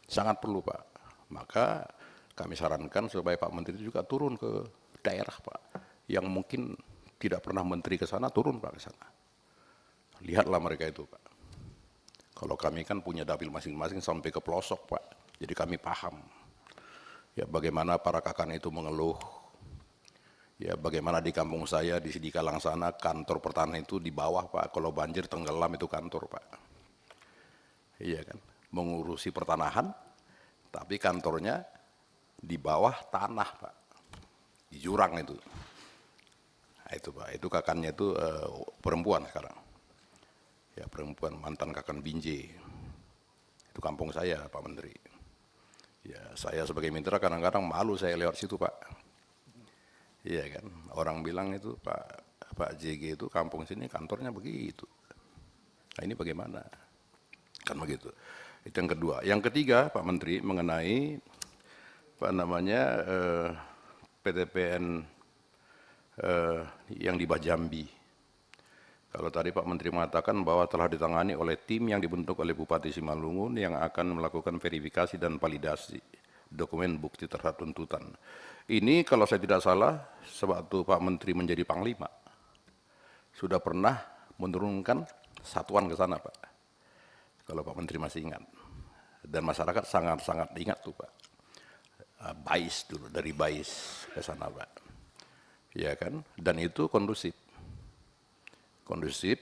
Sangat perlu Pak. Maka kami sarankan supaya Pak Menteri itu juga turun ke daerah Pak, yang mungkin tidak pernah menteri ke sana, turun Pak ke sana. Lihatlah mereka itu Pak. Kalau kami kan punya dapil masing-masing sampai ke pelosok Pak, jadi kami paham. Ya bagaimana para kakan itu mengeluh, ya bagaimana di kampung saya di Sidikalang sana kantor pertanian itu di bawah Pak, kalau banjir tenggelam itu kantor Pak. Iya kan, mengurusi pertanahan, tapi kantornya di bawah tanah Pak, di jurang itu. Nah, itu Pak, itu kakannya itu perempuan sekarang. Ya perempuan mantan kakan Binjai, itu kampung saya Pak Menteri. Ya saya sebagai mitra kadang-kadang malu saya lewat situ Pak. Iya kan, orang bilang itu Pak JG itu kampung sini kantornya begitu. Nah ini bagaimana? Kan begitu. Itu yang kedua. Yang ketiga Pak Menteri mengenai PTPN yang di Bajambi. Kalau tadi Pak Menteri mengatakan bahwa telah ditangani oleh tim yang dibentuk oleh Bupati Simalungun yang akan melakukan verifikasi dan validasi dokumen bukti terhadap tuntutan. Ini kalau saya tidak salah, sewaktu Pak Menteri menjadi Panglima, sudah pernah menurunkan satuan ke sana, Pak. Kalau Pak Menteri masih ingat. Dan masyarakat sangat-sangat ingat tuh, Pak. Bais dulu, dari Bais ke sana, Pak. Ya kan? Dan itu kondusif. Kondusif.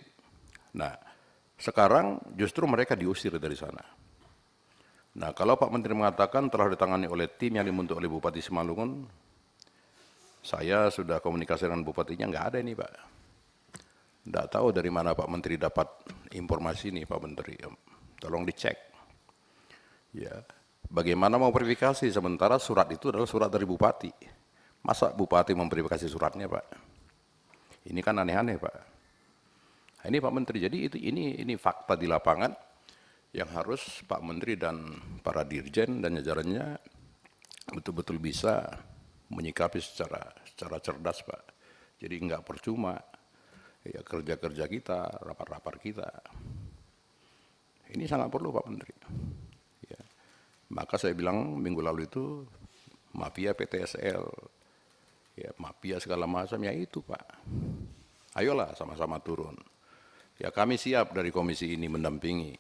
Nah, sekarang justru mereka diusir dari sana. Nah, kalau Pak Menteri mengatakan telah ditangani oleh tim yang dibentuk oleh Bupati Simalungun, saya sudah komunikasi dengan bupatinya, nggak ada ini, Pak. Nggak tahu dari mana Pak Menteri dapat informasi ini, Pak Menteri. Tolong dicek. Ya, bagaimana mau verifikasi sementara surat itu adalah surat dari bupati. Masa bupati memverifikasi suratnya, Pak? Ini kan aneh-aneh, Pak. Nah, ini Pak Menteri. Jadi ini fakta di lapangan yang harus Pak Menteri dan para dirjen dan jajarannya betul-betul bisa menyikapi secara cerdas, Pak. Jadi enggak percuma ya kerja-kerja kita, rapat-rapat kita. Ini sangat perlu, Pak Menteri. Ya. Maka saya bilang minggu lalu itu mafia PTSL, ya mafia segala macam, ya itu, Pak. Ayolah sama-sama turun. Ya kami siap dari komisi ini mendampingi,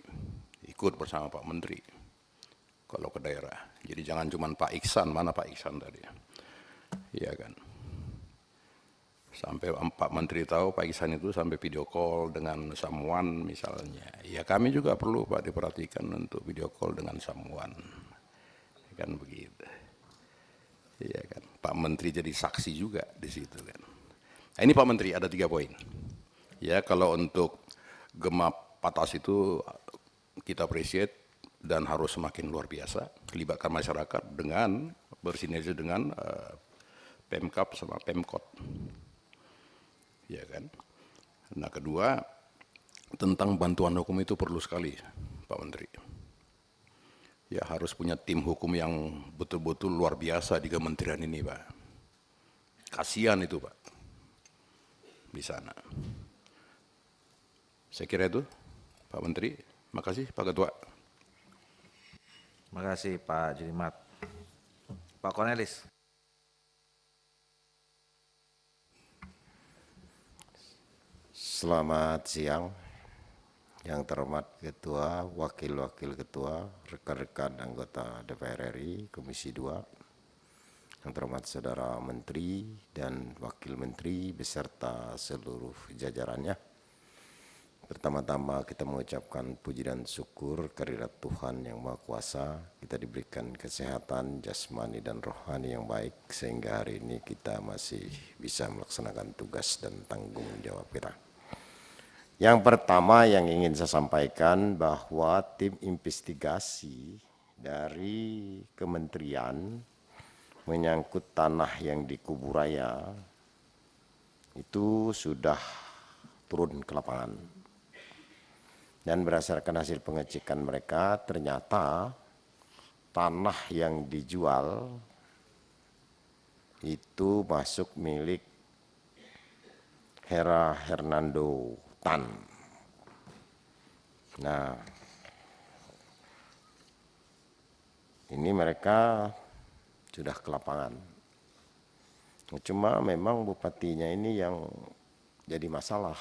ikut bersama Pak Menteri kalau ke daerah. Jadi jangan cuma Pak Iksan, mana Pak Iksan tadi? Iya kan. Sampai Pak Menteri tahu Pak Iksan itu sampai video call dengan someone misalnya. Ya kami juga perlu, Pak, diperhatikan untuk video call dengan someone. Kan begitu. Iya kan. Pak Menteri jadi saksi juga di situ kan. Nah, ini Pak Menteri ada 3 poin. Ya kalau untuk gemap patas itu kita appreciate dan harus semakin luar biasa. Libatkan masyarakat dengan bersinergi dengan Pemkab sama Pemkot. Ya kan. Nah kedua, tentang bantuan hukum itu perlu sekali, Pak Menteri. Ya harus punya tim hukum yang betul-betul luar biasa di kementerian ini, Pak. Kasihan itu, Pak, di sana. Saya kira itu, Pak Menteri. Makasih, Pak Ketua. Terima kasih Pak Julimat. Pak Cornelis. Selamat siang, yang terhormat Ketua, Wakil-Wakil Ketua, rekan-rekan anggota DPR RI, Komisi 2, yang terhormat Saudara Menteri dan Wakil Menteri beserta seluruh jajarannya. Pertama-tama kita mengucapkan puji dan syukur kehadirat Tuhan yang Maha Kuasa. Kita diberikan kesehatan jasmani dan rohani yang baik sehingga hari ini kita masih bisa melaksanakan tugas dan tanggung jawab kita. Yang pertama yang ingin saya sampaikan bahwa tim investigasi dari kementerian menyangkut tanah yang di Kuburaya itu sudah turun ke lapangan. Dan berdasarkan hasil pengecekan mereka ternyata tanah yang dijual itu masuk milik Hera Hernando Tan. Nah, ini mereka sudah ke lapangan. Cuma memang bupatinya ini yang jadi masalah.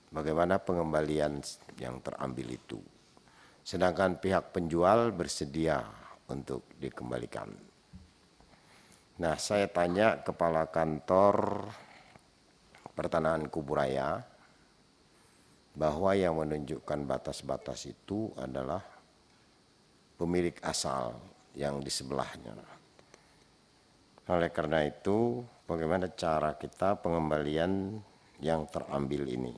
Bagaimana pengembalian yang terambil itu. Sedangkan pihak penjual bersedia untuk dikembalikan. Nah, saya tanya Kepala Kantor Pertanahan Kuburaya bahwa yang menunjukkan batas-batas itu adalah pemilik asal yang di sebelahnya. Oleh karena itu, bagaimana cara kita pengembalian yang terambil ini?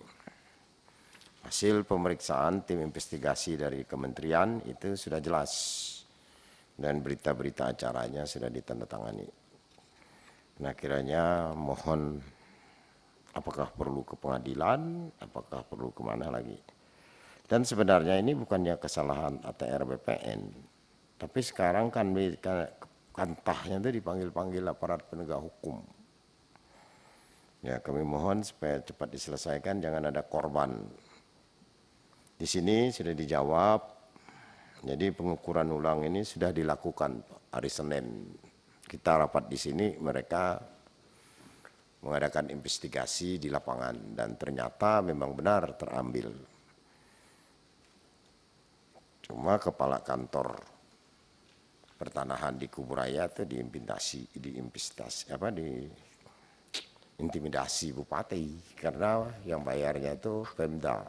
Hasil pemeriksaan tim investigasi dari kementerian itu sudah jelas dan berita-berita acaranya sudah ditandatangani. Nah, kiranya mohon apakah perlu ke pengadilan, apakah perlu kemana lagi. Dan sebenarnya ini bukannya kesalahan ATR BPN, tapi sekarang kan kantahnya itu dipanggil-panggil aparat penegak hukum. Ya, kami mohon supaya cepat diselesaikan, jangan ada korban. Di sini sudah dijawab, jadi pengukuran ulang ini sudah dilakukan hari Senin. Kita rapat di sini, mereka mengadakan investigasi di lapangan dan ternyata memang benar terambil. Cuma kepala kantor pertanahan di Kuburaya itu diintimidasi bupati karena yang bayarnya itu Pemda.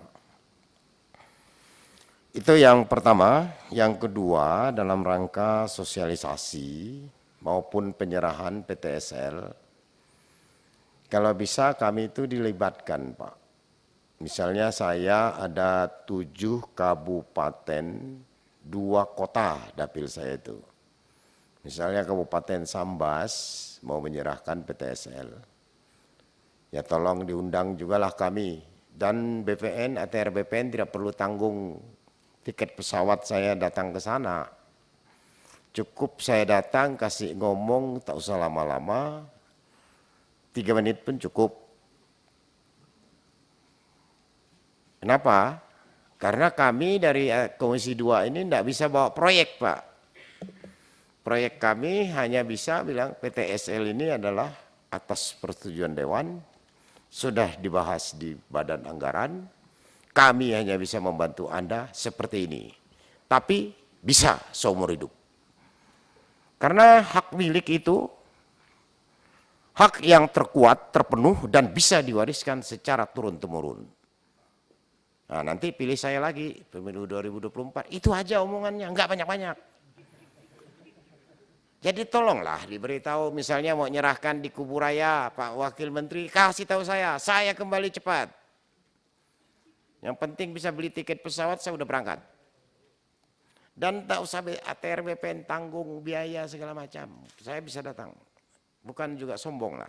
Itu yang pertama. Yang kedua, dalam rangka sosialisasi maupun penyerahan PTSL, kalau bisa kami itu dilibatkan, Pak. Misalnya saya ada 7 kabupaten, 2 kota dapil saya itu. Misalnya Kabupaten Sambas mau menyerahkan PTSL, ya tolong diundang jugalah kami. Dan BPN, ATR BPN tidak perlu tanggung tiket pesawat saya datang ke sana. Cukup saya datang, kasih ngomong, tak usah lama-lama, 3 menit pun cukup. Kenapa? Karena kami dari Komisi 2 ini tidak bisa bawa proyek, Pak. Proyek kami hanya bisa bilang PTSL ini adalah atas persetujuan Dewan, sudah dibahas di Badan Anggaran, kami hanya bisa membantu Anda seperti ini. Tapi bisa seumur hidup. Karena hak milik itu hak yang terkuat, terpenuh, dan bisa diwariskan secara turun-temurun. Nah, nanti pilih saya lagi, pemilu 2024, itu aja omongannya, enggak banyak-banyak. Jadi tolonglah diberitahu, misalnya mau nyerahkan di Kuburaya, Pak Wakil Menteri, kasih tahu saya kembali cepat. Yang penting bisa beli tiket pesawat, saya udah berangkat. Dan tak usah ATR BPN tanggung biaya segala macam, saya bisa datang. Bukan juga sombong lah.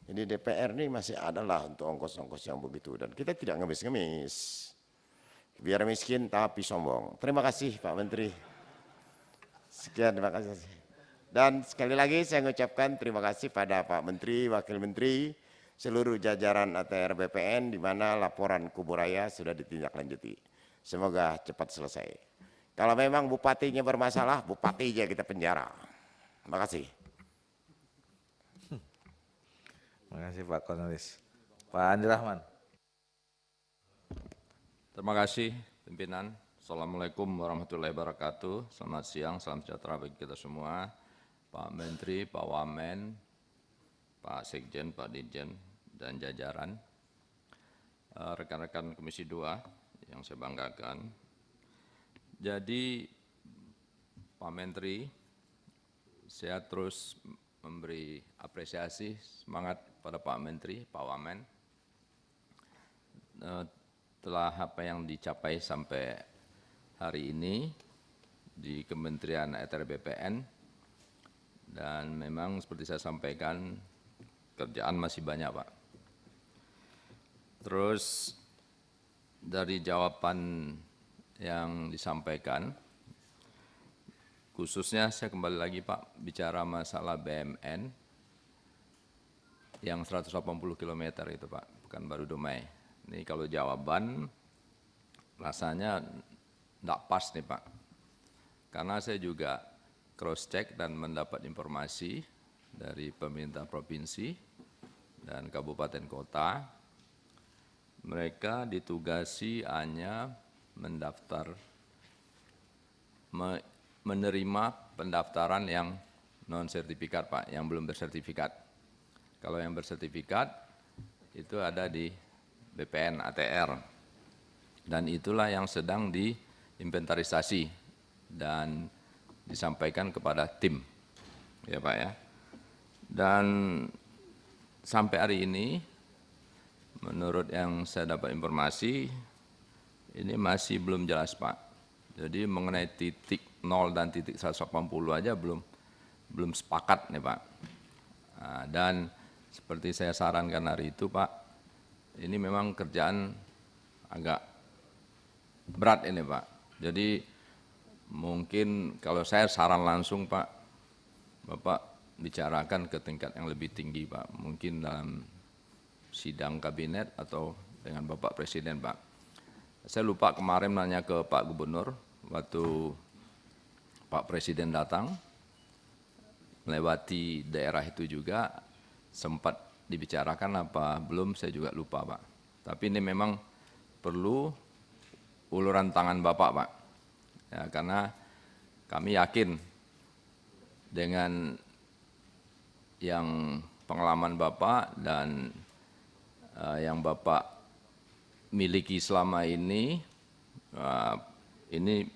Jadi DPR ini masih adalah untuk ongkos-ongkos yang begitu. Dan kita tidak ngemis-ngemis. Biar miskin tapi sombong. Terima kasih Pak Menteri. Sekian, terima kasih. Dan sekali lagi saya mengucapkan terima kasih pada Pak Menteri, Wakil Menteri, seluruh jajaran ATR BPN di mana laporan Kuburaya sudah ditindaklanjuti. Semoga cepat selesai. Kalau memang bupatinya bermasalah, bupati aja kita penjara. Terima kasih. Terima kasih Pak Cornelis. Pak Andi Rahman. Terima kasih pimpinan. Assalamualaikum warahmatullahi wabarakatuh. Selamat siang, salam sejahtera bagi kita semua. Pak Menteri, Pak Wamen, Pak Sekjen, Pak Dirjen, dan jajaran. Rekan-rekan Komisi 2 yang saya banggakan. Jadi Pak Menteri, saya terus memberi apresiasi, semangat pada Pak Menteri, Pak Wamen. Telah apa yang dicapai sampai hari ini di Kementerian ATR BPN, dan memang seperti saya sampaikan, kerjaan masih banyak, Pak. Terus dari jawaban yang disampaikan, khususnya saya kembali lagi Pak, bicara masalah BMN yang 180 km itu Pak, bukan baru Dumai. Ini kalau jawaban rasanya tidak pas nih Pak. Karena saya juga cross check dan mendapat informasi dari pemerintah provinsi dan kabupaten kota, mereka ditugasi hanya menerima pendaftaran yang non sertifikat Pak, yang belum bersertifikat. Kalau yang bersertifikat itu ada di BPN ATR, dan itulah yang sedang diinventarisasi dan disampaikan kepada tim, ya Pak ya. Dan sampai hari ini, menurut yang saya dapat informasi, ini masih belum jelas Pak. Jadi mengenai titik 0 dan titik 180 aja belum sepakat nih Pak. Nah, dan seperti saya sarankan hari itu Pak, ini memang kerjaan agak berat ini Pak. Jadi mungkin kalau saya saran langsung Pak, Bapak bicarakan ke tingkat yang lebih tinggi Pak. Mungkin dalam sidang kabinet atau dengan Bapak Presiden Pak. Saya lupa kemarin nanya ke Pak Gubernur, waktu Pak Presiden datang, melewati daerah itu juga sempat dibicarakan apa belum, saya juga lupa Pak. Tapi ini memang perlu uluran tangan Bapak Pak. Ya, karena kami yakin dengan yang pengalaman Bapak dan yang Bapak miliki selama ini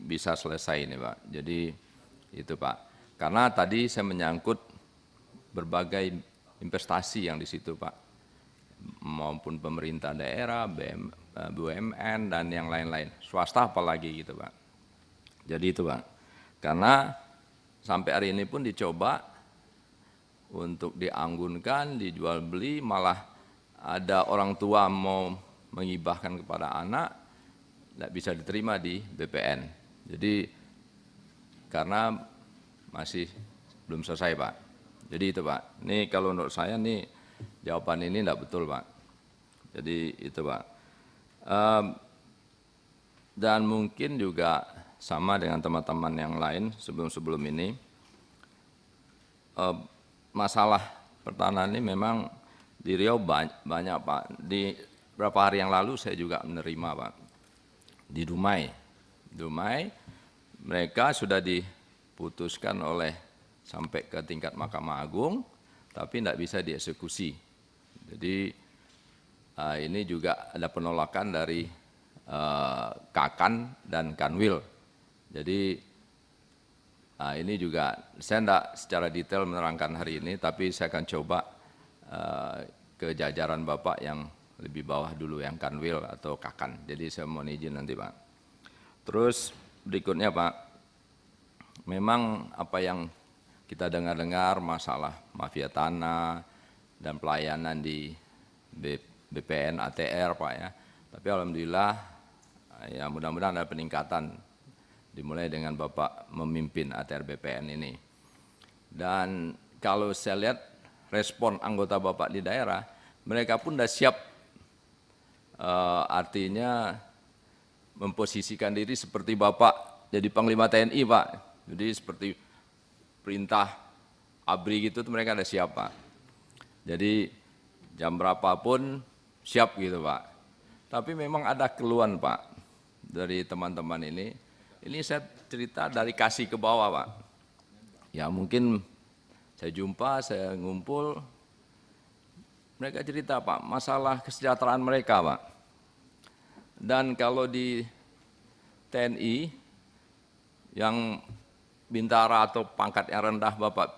bisa selesai ini Pak. Jadi itu Pak. Karena tadi saya menyangkut berbagai investasi yang di situ Pak, maupun pemerintah daerah, BUMN dan yang lain-lain, swasta apalagi gitu Pak. Jadi itu Pak. Karena sampai hari ini pun dicoba untuk dianggunkan, dijual beli, malah ada orang tua mau mengibahkan kepada anak, tidak bisa diterima di BPN. Jadi karena masih belum selesai Pak. Jadi itu Pak. Ini kalau menurut saya nih jawaban ini tidak betul Pak. Jadi itu Pak. Dan mungkin juga sama dengan teman-teman yang lain sebelum ini, masalah pertahanan ini memang di Riau banyak Pak. Di beberapa hari yang lalu saya juga menerima Pak, di Dumai mereka sudah diputuskan sampai ke tingkat Mahkamah Agung, tapi tidak bisa dieksekusi. Jadi ini juga ada penolakan dari Kakan dan Kanwil. Jadi ini juga saya tidak secara detail menerangkan hari ini, tapi saya akan coba ke jajaran Bapak yang lebih bawah dulu, yang Kanwil atau Kakan. Jadi saya mohon izin nanti Pak. Terus berikutnya Pak, memang apa yang kita dengar-dengar masalah mafia tanah dan pelayanan di BPN ATR Pak ya. Tapi alhamdulillah ya mudah-mudahan ada peningkatan dimulai dengan Bapak memimpin ATR BPN ini. Dan kalau saya lihat respon anggota Bapak di daerah, mereka pun sudah siap, artinya memposisikan diri seperti Bapak jadi Panglima TNI Pak. Jadi seperti perintah ABRI gitu mereka ada siap Pak. Jadi jam berapapun siap gitu Pak. Tapi memang ada keluhan Pak dari teman-teman ini. Ini saya cerita dari kasih ke bawah Pak. Ya mungkin saya jumpa, saya ngumpul, mereka cerita Pak, masalah kesejahteraan mereka Pak. Dan kalau di TNI yang bintara atau pangkat yang rendah Bapak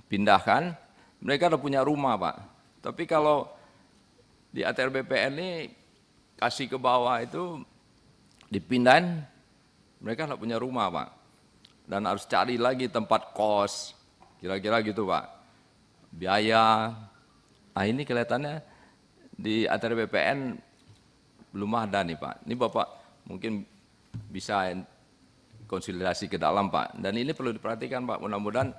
pindahkan, mereka udah punya rumah Pak. Tapi kalau di ATR BPN ini kasih ke bawah itu dipindahin, mereka nggak punya rumah Pak. Dan harus cari lagi tempat kos, kira-kira gitu Pak. Biaya, nah ini kelihatannya di ATR BPN belum ada nih Pak. Ini Bapak mungkin bisa konsolidasi ke dalam Pak. Dan ini perlu diperhatikan Pak, mudah-mudahan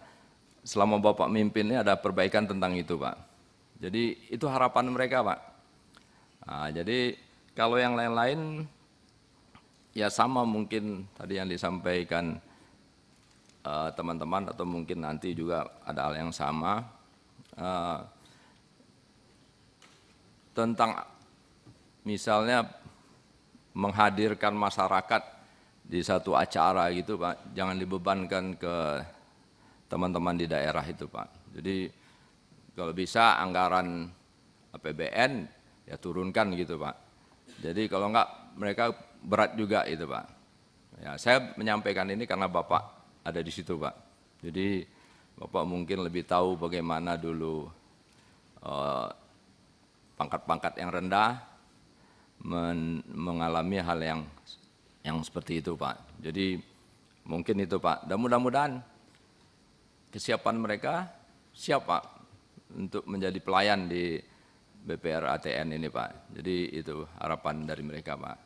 selama Bapak mimpin ini ada perbaikan tentang itu Pak. Jadi itu harapan mereka Pak. Nah, jadi kalau yang lain-lain ya sama mungkin tadi yang disampaikan teman-teman atau mungkin nanti juga ada hal yang sama tentang misalnya menghadirkan masyarakat di satu acara gitu Pak, jangan dibebankan ke teman-teman di daerah itu Pak. Jadi kalau bisa anggaran APBN ya turunkan gitu Pak. Jadi kalau enggak mereka berat juga itu Pak. Ya, saya menyampaikan ini karena Bapak ada di situ Pak. Jadi Bapak mungkin lebih tahu bagaimana dulu pangkat-pangkat yang rendah mengalami hal yang seperti itu Pak. Jadi mungkin itu Pak. Dan mudah-mudahan kesiapan mereka siap Pak untuk menjadi pelayan di BPR ATN ini Pak. Jadi itu harapan dari mereka Pak.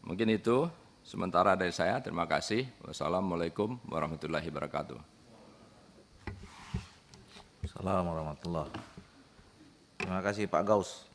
Mungkin itu sementara dari saya. Terima kasih. Wassalamualaikum warahmatullahi wabarakatuh. Assalamualaikum warahmatullahi wabarakatuh. Terima kasih Pak Gaus.